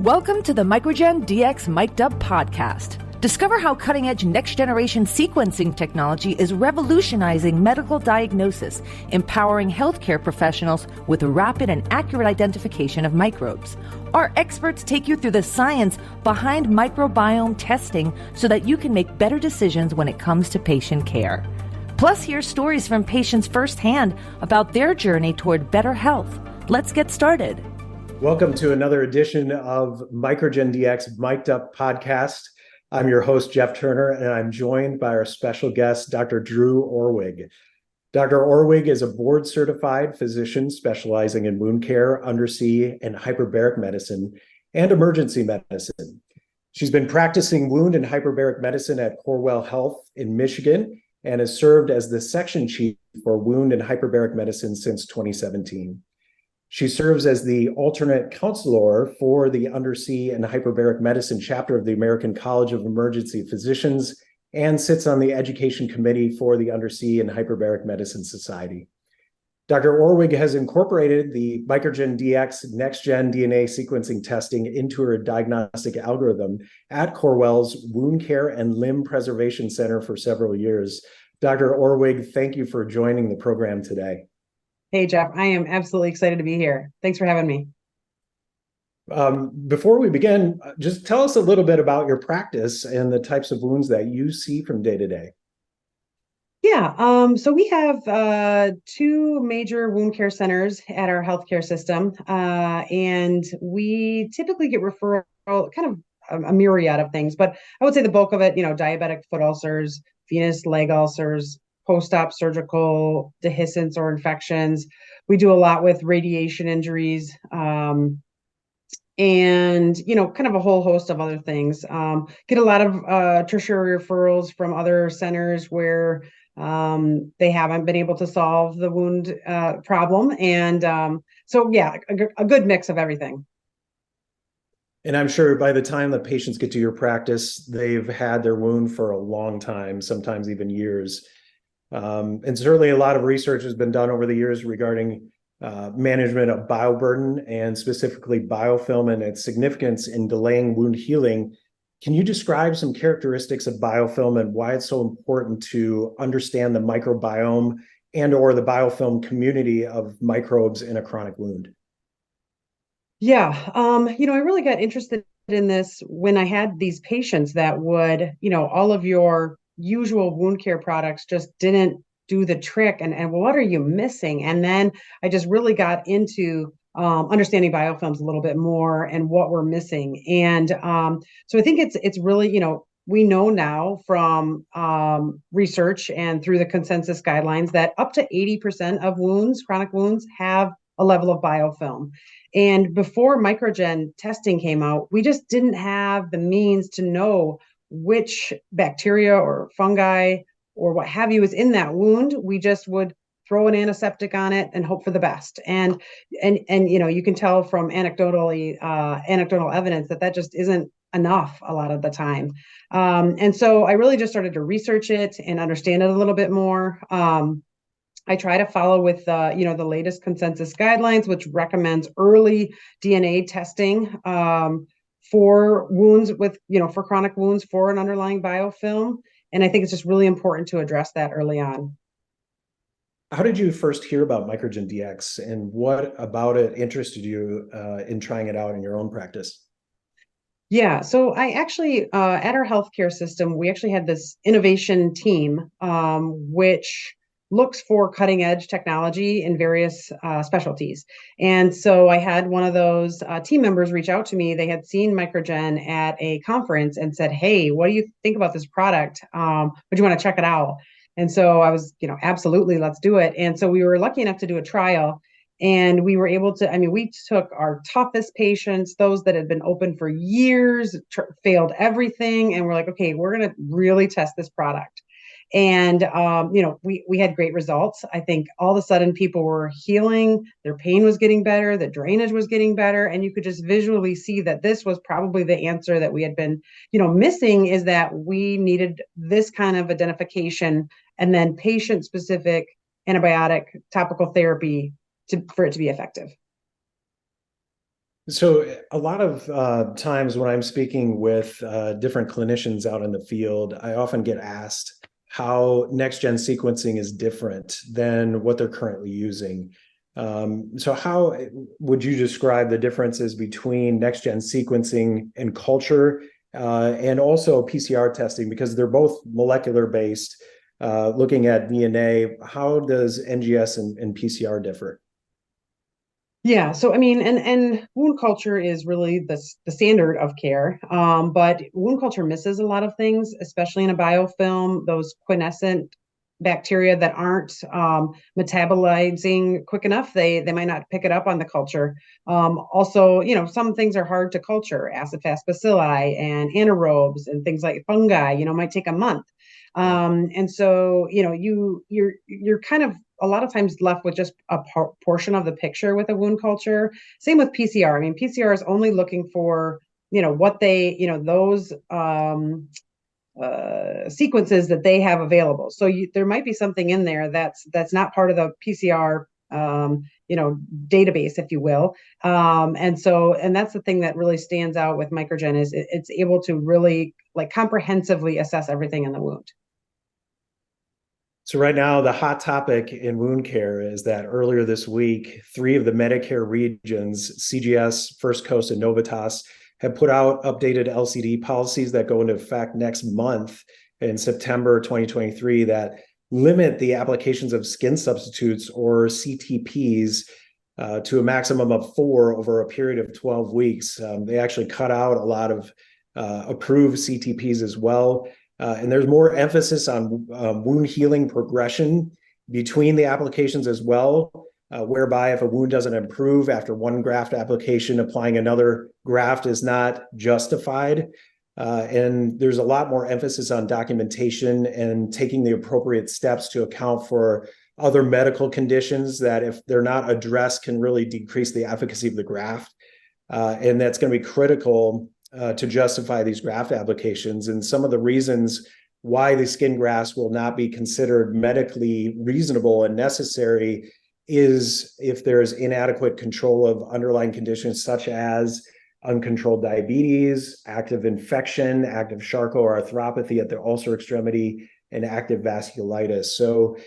Welcome to the MicroGenDX Mic'd Up podcast. Discover how cutting-edge next-generation sequencing technology is revolutionizing medical diagnosis, empowering healthcare professionals with rapid and accurate identification of microbes. Our experts take you through the science behind microbiome testing so that you can make better decisions when it comes to patient care. Plus, hear stories from patients firsthand about their journey toward better health. Let's get started. Welcome to another edition of MicroGenDX Mic'd Up podcast. I'm your host, Jeff Turner, and I'm joined by our special guest, Dr. Drue Orwig. Dr. Orwig is a board-certified physician specializing in wound care, undersea, and hyperbaric medicine, and emergency medicine. She's been practicing wound and hyperbaric medicine at Corewell Health in Michigan and has served as the section chief for wound and hyperbaric medicine since 2017. She serves as the alternate counselor for the Undersea and Hyperbaric Medicine chapter of the American College of Emergency Physicians and sits on the education committee for the Undersea and Hyperbaric Medicine Society. Dr. Orwig has incorporated the MicroGenDX next-gen DNA sequencing testing into her diagnostic algorithm at Corewell's Wound Care and Limb Preservation Center for several years. Dr. Orwig, thank you for joining the program today. Hey, Jeff, I am absolutely excited to be here. Thanks for having me. Before we begin, just tell us a little bit about your practice and the types of wounds that you see from day to day. Yeah, so we have two major wound care centers at our healthcare system, and we typically get referral, kind of a myriad of things, but I would say the bulk of it, diabetic foot ulcers, venous leg ulcers, post-op surgical dehiscence or infections. We do a lot with radiation injuries, and, kind of a whole host of other things. Get a lot of tertiary referrals from other centers where they haven't been able to solve the wound problem. And so, yeah, a good mix of everything. And I'm sure by the time the patients get to your practice, they've had their wound for a long time, sometimes even years. And certainly a lot of research has been done over the years regarding management of bioburden and specifically biofilm and its significance in delaying wound healing. Can you describe some characteristics of biofilm and why it's so important to understand the microbiome and or the biofilm community of microbes in a chronic wound? Yeah, I really got interested in this when I had these patients that would, all of your usual wound care products just didn't do the trick, and what are you missing? And then I just really got into understanding biofilms a little bit more and what we're missing. And so I think it's really, we know now from research and through the consensus guidelines that up to 80% of wounds, chronic wounds, have a level of biofilm. And before MicroGen testing came out, we just didn't have the means to know which bacteria or fungi or what have you is in that wound. We just would throw an antiseptic on it and hope for the best. And you can tell from anecdotal evidence that just isn't enough a lot of the time. And so I really just started to research it and understand it a little bit more. I try to follow with the latest consensus guidelines, which recommends early DNA testing for wounds with, for chronic wounds for an underlying biofilm. And I think it's just really important to address that early on. How did you first hear about MicroGenDX and what about it interested you in trying it out in your own practice? Yeah, so I actually, at our healthcare system, we actually had this innovation team, which looks for cutting edge technology in various specialties. And so I had one of those team members reach out to me. They had seen MicroGen at a conference and said, "Hey, what do you think about this product? Would you want to check it out?" And so I was, absolutely, let's do it. And so we were lucky enough to do a trial. And we were able to, we took our toughest patients, those that had been open for years, failed everything. And we're like, okay, we're going to really test this product. And, we had great results. I think all of a sudden people were healing, their pain was getting better, the drainage was getting better. And you could just visually see that this was probably the answer that we had been, missing, is that we needed this kind of identification and then patient specific antibiotic topical therapy for it to be effective. So a lot of times when I'm speaking with different clinicians out in the field, I often get asked how next-gen sequencing is different than what they're currently using. So how would you describe the differences between next-gen sequencing and culture and also PCR testing? Because they're both molecular-based, looking at DNA. How does NGS and PCR differ? Yeah, so I mean, and wound culture is really the standard of care, but wound culture misses a lot of things, especially in a biofilm. Those quiescent bacteria that aren't metabolizing quick enough, they might not pick it up on the culture. Also, some things are hard to culture, acid-fast bacilli and anaerobes and things like fungi. Might take a month. And so, you're kind of a lot of times left with just a portion of the picture with a wound culture. Same with PCR. I mean, PCR is only looking for, what they, those sequences that they have available. So there might be something in there that's not part of the PCR, database, if you will. And that's the thing that really stands out with MicroGen is it's able to really like comprehensively assess everything in the wound. So right now, the hot topic in wound care is that earlier this week, three of the Medicare regions, CGS, First Coast, and Novitas, have put out updated LCD policies that go into effect next month in September 2023 that limit the applications of skin substitutes or CTPs to a maximum of 4 over a period of 12 weeks. They actually cut out a lot of approved CTPs as well. And there's more emphasis on wound healing progression between the applications as well, whereby if a wound doesn't improve after one graft application, applying another graft is not justified. And there's a lot more emphasis on documentation and taking the appropriate steps to account for other medical conditions that, if they're not addressed, can really decrease the efficacy of the graft. And that's going to be critical to justify these graft applications. And some of the reasons why the skin grafts will not be considered medically reasonable and necessary is if there's inadequate control of underlying conditions such as uncontrolled diabetes, active infection, active Charcot or arthropathy at the ulcer extremity, and active vasculitis. So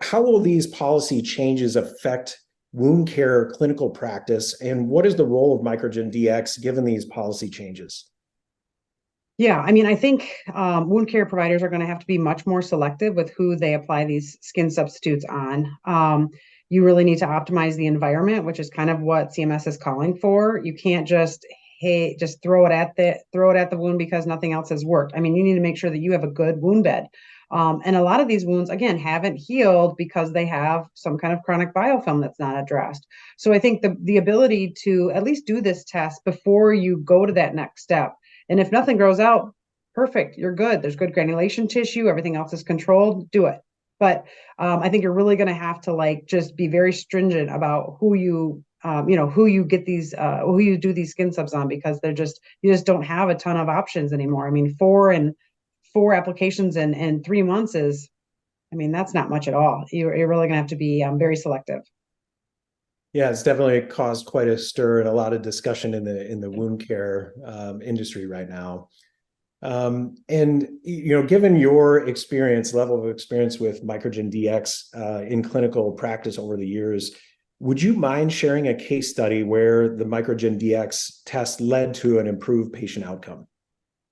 how will these policy changes affect wound care clinical practice, and what is the role of MicroGenDX given these policy changes? Yeah, I mean, I think wound care providers are going to have to be much more selective with who they apply these skin substitutes on. You really need to optimize the environment, which is kind of what CMS is calling for. You can't just just throw it at the wound because nothing else has worked. I mean, you need to make sure that you have a good wound bed. And a lot of these wounds, again, haven't healed because they have some kind of chronic biofilm that's not addressed. So I think the ability to at least do this test before you go to that next step. And if nothing grows out, perfect, you're good. There's good granulation tissue, everything else is controlled, do it. But I think you're really going to have to just be very stringent about who you get these, who you do these skin subs on, because you just don't have a ton of options anymore. I mean, four applications in 3 months that's not much at all. You're really going to have to be very selective. Yeah, it's definitely caused quite a stir and a lot of discussion in the wound care industry right now. And given your level of experience with MicroGenDX in clinical practice over the years, would you mind sharing a case study where the MicroGenDX test led to an improved patient outcome?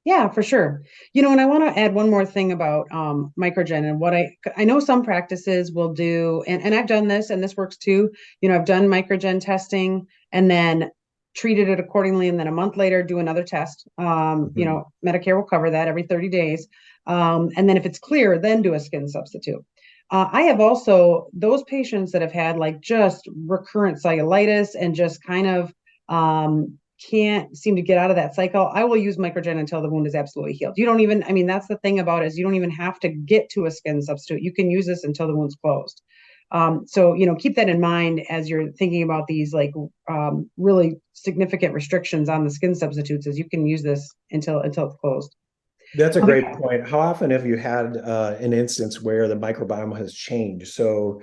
Yeah, for sure. And I want to add one more thing about MicroGen and what I know some practices will do, and I've done this and this works too. I've done MicroGen testing and then treated it accordingly, and then a month later do another test. Medicare will cover that every 30 days. And then if it's clear, then do a skin substitute. I have also those patients that have had just recurrent cellulitis and just kind of can't seem to get out of that cycle. I will use MicroGen until the wound is absolutely healed. You don't even, that's the thing about it, is you don't even have to get to a skin substitute. You can use this until the wound's closed. So keep that in mind as you're thinking about these really significant restrictions on the skin substitutes, as you can use this until it's closed. That's a great point. How often have you had an instance where the microbiome has changed? So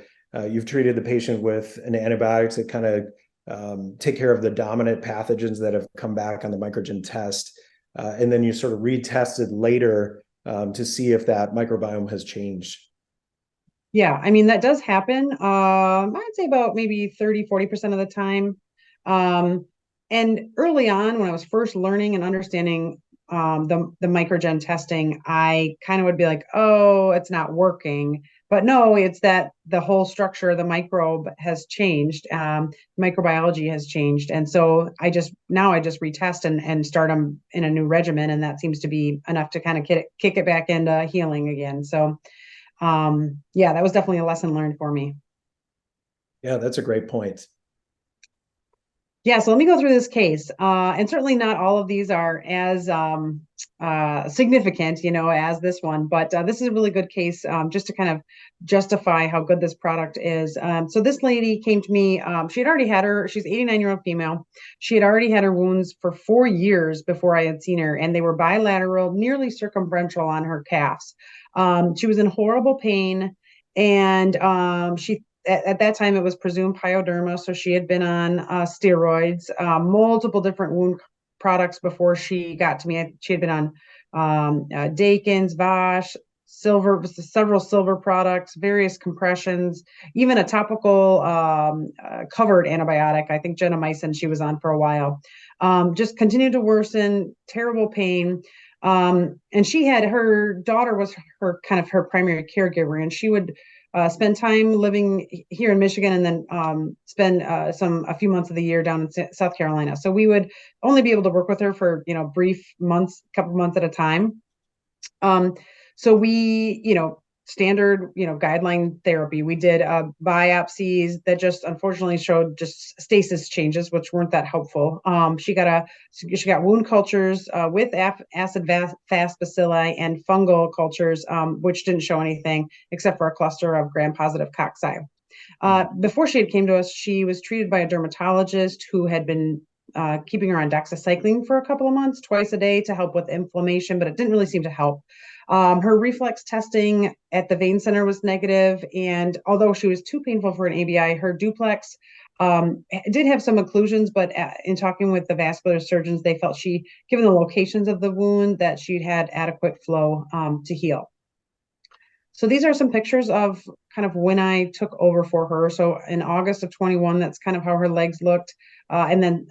you've treated the patient with an antibiotic that kind of take care of the dominant pathogens that have come back on the microgen test. And then you sort of retested later to see if that microbiome has changed. Yeah, I mean, that does happen. I'd say about maybe 30-40% of the time. And early on, when I was first learning and understanding the microgen testing, I kind of would be like, oh, it's not working. But no, it's that the whole structure of the microbe has changed. Microbiology has changed. And so I just retest and start them in a new regimen. And that seems to be enough to kind of kick it back into healing again. So yeah, that was definitely a lesson learned for me. Yeah, that's a great point. Yeah, so let me go through this case. And certainly not all of these are as significant, as this one, but this is a really good case just to kind of justify how good this product is. So this lady came to me. She had already had she's 89-year-old female. She had already had her wounds for 4 years before I had seen her, and they were bilateral, nearly circumferential on her calves. She was in horrible pain, and she at that time, it was presumed pyoderma, so she had been on steroids, multiple different wound products before she got to me. She had been on Dakin's, Vosh, several silver products, various compressions, even a topical covered antibiotic. I think gentamicin she was on for a while. Just continued to worsen, terrible pain. And her daughter was her primary caregiver, and she would spend time living here in Michigan, and then spend a few months of the year down in South Carolina. So we would only be able to work with her for brief months, couple months at a time. So we, standard, guideline therapy. We did biopsies that just unfortunately showed just stasis changes, which weren't that helpful. She got wound cultures with acid fast bacilli and fungal cultures, which didn't show anything except for a cluster of gram-positive cocci. Before she had came to us, she was treated by a dermatologist who had been keeping her on doxycycline for a couple of months, twice a day, to help with inflammation, but it didn't really seem to help. Her reflex testing at the vein center was negative, and although she was too painful for an ABI, her duplex did have some occlusions, but in talking with the vascular surgeons, they felt given the locations of the wound, that she'd had adequate flow to heal. So these are some pictures of kind of when I took over for her. So in August of 21, that's kind of how her legs looked. And then,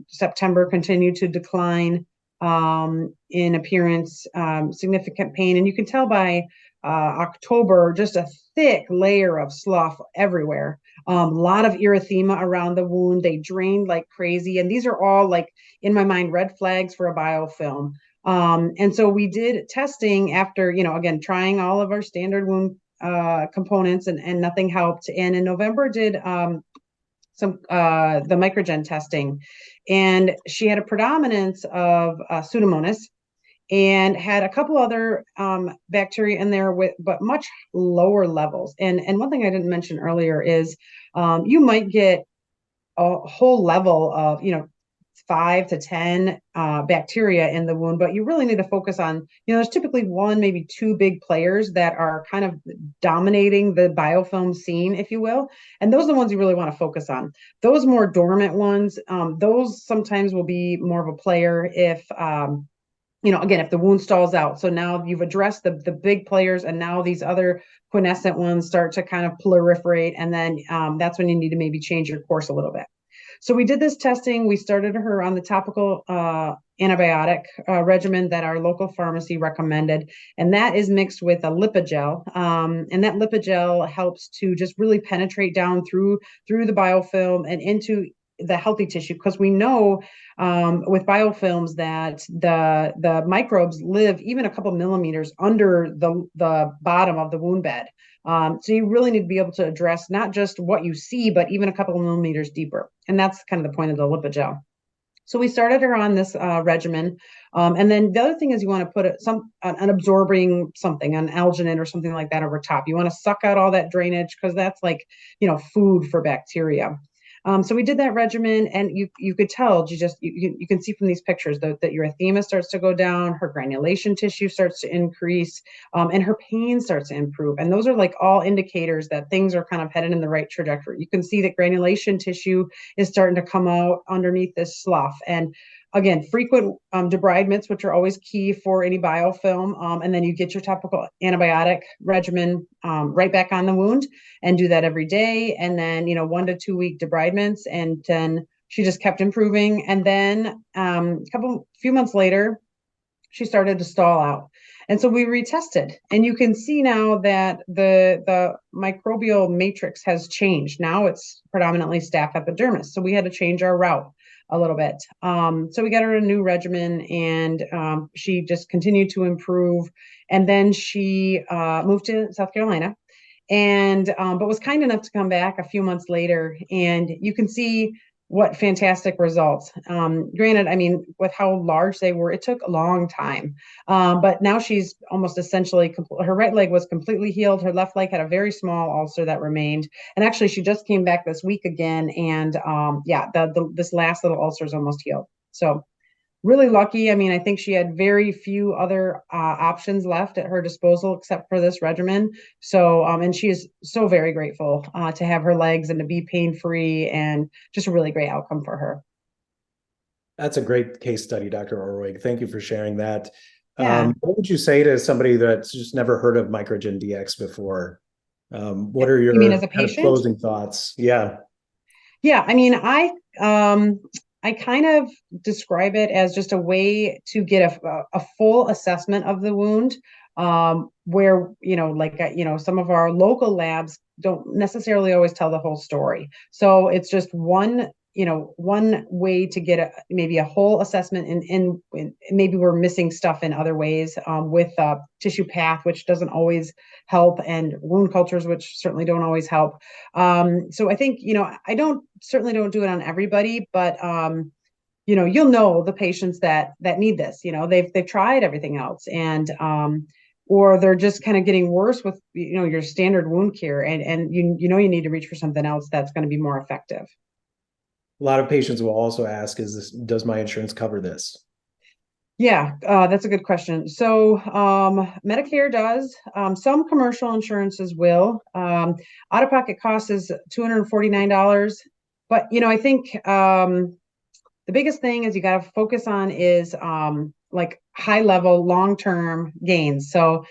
September continued to decline in appearance, significant pain. And you can tell by October, just a thick layer of slough everywhere. A lot of erythema around the wound. They drained like crazy. And these are all, like, in my mind, red flags for a biofilm. And so we did testing after, again, trying all of our standard wound components, and nothing helped. And in November did the microgen testing, and she had a predominance of Pseudomonas and had a couple other bacteria in there but much lower levels. And one thing I didn't mention earlier is you might get a whole level of 5 to 10 bacteria in the wound, but you really need to focus on, there's typically one, maybe two big players that are kind of dominating the biofilm scene, if you will. And those are the ones you really want to focus on. Those more dormant ones, those sometimes will be more of a player if, again, if the wound stalls out. So now you've addressed the big players, and now these other quiescent ones start to kind of proliferate. And then that's when you need to maybe change your course a little bit. So we did this testing. We started her on the topical antibiotic regimen that our local pharmacy recommended, and that is mixed with a lipogel. And that lipogel helps to just really penetrate down through the biofilm and into the healthy tissue, because we know with biofilms that the microbes live even a couple millimeters under the bottom of the wound bed. So you really need to be able to address not just what you see, but even a couple of millimeters deeper. And that's kind of the point of the lipogel. So we started her on this regimen. And then the other thing is you want to put an absorbing something, an alginate or something like that over top. You want to suck out all that drainage, because that's like, food for bacteria. So we did that regimen, and you could tell, you can see from these pictures that erythema starts to go down, her granulation tissue starts to increase, and her pain starts to improve. And those are like all indicators that things are kind of headed in the right trajectory. You can see that granulation tissue is starting to come out underneath this slough. And again, frequent debridements, which are always key for any biofilm. And then you get your topical antibiotic regimen right back on the wound, and do that every day. And then, 1 to 2 week debridements. And then she just kept improving. And then few months later, she started to stall out. And so we retested, and you can see now that the microbial matrix has changed. Now it's predominantly staph epidermis. So we had to change our route a little bit. So we got her a new regimen, and she just continued to improve. And then she moved to South Carolina, and but was kind enough to come back a few months later. And you can see what fantastic results. Granted, I mean, with how large they were, it took a long time. But now she's almost essentially, her right leg was completely healed. Her left leg had a very small ulcer that remained. And actually, she just came back this week again. And this last little ulcer is almost healed. So really lucky. I mean, I think she had very few other options left at her disposal except for this regimen. So, and she is so very grateful to have her legs and to be pain-free, and just a really great outcome for her. That's a great case study, Dr. Orwig. Thank you for sharing that. Yeah. What would you say to somebody that's just never heard of MicroGenDX before? What are your You mean as a patient? closing thoughts? Yeah. Yeah, I mean, I kind of describe it as just a way to get a full assessment of the wound, where, some of our local labs don't necessarily always tell the whole story. So it's just one way to get maybe a whole assessment, and maybe we're missing stuff in other ways, with tissue path, which doesn't always help, and wound cultures, which certainly don't always help. So I think, I certainly don't do it on everybody, but you'll know the patients that need this. They've tried everything else, and or they're just kind of getting worse with your standard wound care, and you need to reach for something else that's going to be more effective. A lot of patients will also ask, does my insurance cover this? Yeah, that's a good question. So Medicare does. Some commercial insurances will. Out-of-pocket cost is $249. But, I think the biggest thing is you got to focus on is like high-level, long-term gains. So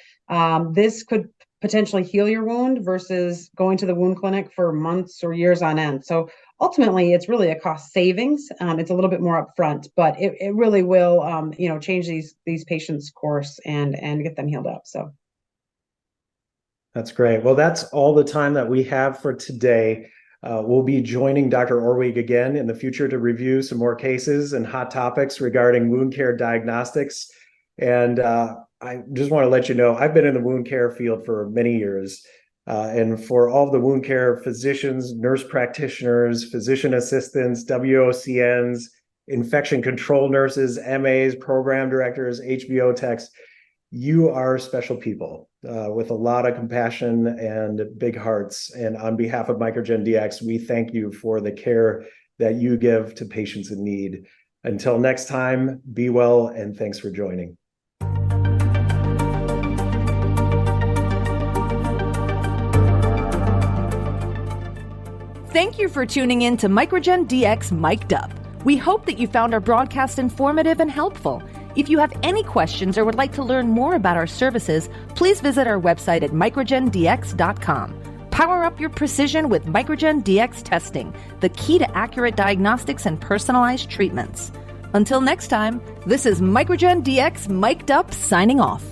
this could potentially heal your wound versus going to the wound clinic for months or years on end. So ultimately, it's really a cost savings. It's a little bit more upfront, but it really will, change these patients' course and get them healed up. So that's great. Well, that's all the time that we have for today. We'll be joining Dr. Orwig again in the future to review some more cases and hot topics regarding wound care diagnostics. And I just want to let you know, I've been in the wound care field for many years. And for all of the wound care physicians, nurse practitioners, physician assistants, WOCNs, infection control nurses, MAs, program directors, HBO techs, you are special people with a lot of compassion and big hearts. And on behalf of MicroGenDX, we thank you for the care that you give to patients in need. Until next time, be well, and thanks for joining. Thank you for tuning in to MicroGenDX Mic'd Up. We hope that you found our broadcast informative and helpful. If you have any questions or would like to learn more about our services, please visit our website at microgendx.com. Power up your precision with MicroGenDX testing, the key to accurate diagnostics and personalized treatments. Until next time, this is MicroGenDX Mic'd Up signing off.